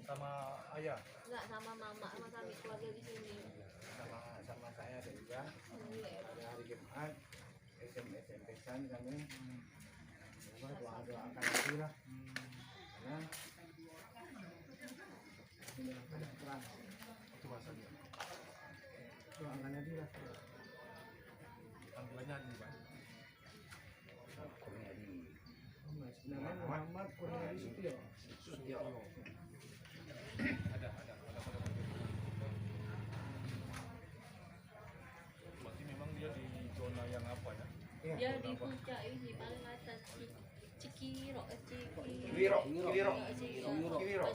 sama ayah, Enggak, sama mama, sama kami keluarga di sini. sama saya ada juga. Pada hari Jumat SMP-an kami doakan lagi lah karena ada perang. itu bahasanya. Doakan lagi lah. Panggilannya ini Pak. Sebenarnya Muhammad Kurniadi Sutio. Ada pada berarti memang dia di zona yang apa ya? Dia di puncak ini paling atas Cikiro, Kiwiro. Cikiro.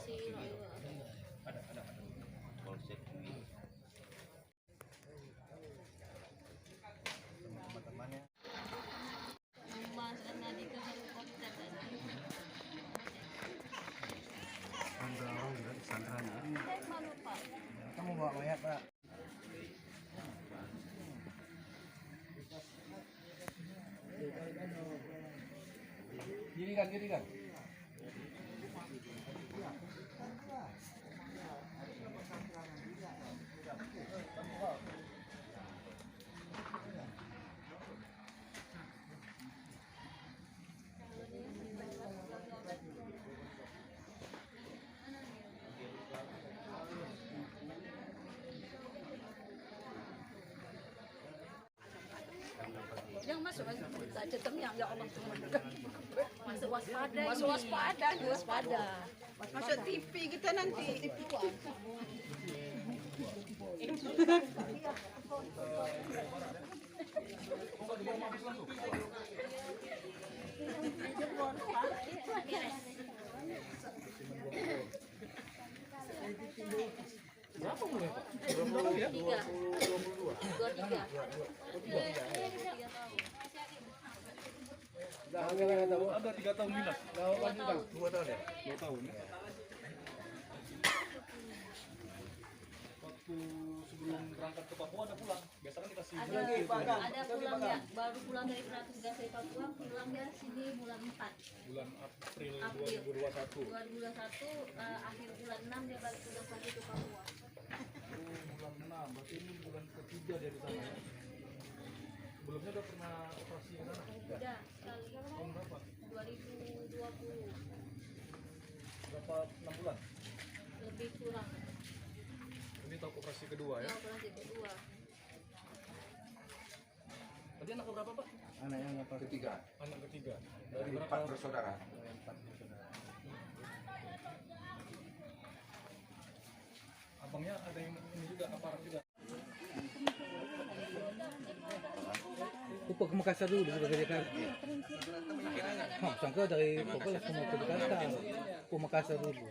Ada. Polsek Wiro. Teman-temannya. Mas Anadi ke helikopter tadi. Sandra orang juga di Sandra nih. Saya malu Pak. Kamu bawa mayat Pak. Kiri kan. Yang masuk saja temyang ya Allah Tuhan. Masuk waspada. Masuk waspada. Masuk TV kita nanti. Berapa umurnya Pak? 23. 23. Ada 3 tahun minus. 2 tahun ya? 2 tahun ya? Waktu sebelum berangkat ke Papua ada pulang. Biasanya kan dikasih Ada pulang ya, baru pulang dari tugas dari Papua, pulangnya sini bulan 4. bulan April April 2021. 2021 akhir bulan 6 dia balik tugas lagi ke Papua. Bulan 6, berarti ini bulan ketiga dia di sana ya? Sebelumnya udah pernah operasi ke sana? Udah sekali Tahun berapa? 2020 Berapa 6 bulan? lebih kurang. Ini tahun operasi kedua ya? Ya operasi kedua. Tadi anak berapa Pak? Anak yang apa? Ketiga. Anak ketiga. Dari Dari 4 berapa? bersaudara. Abangnya ada yang ini juga, aparat juga. Upah ke Makassar dulu sebagai Jakarta. Sangka dari Papua langsung mau ke Jakarta. Ke Makassar dulu.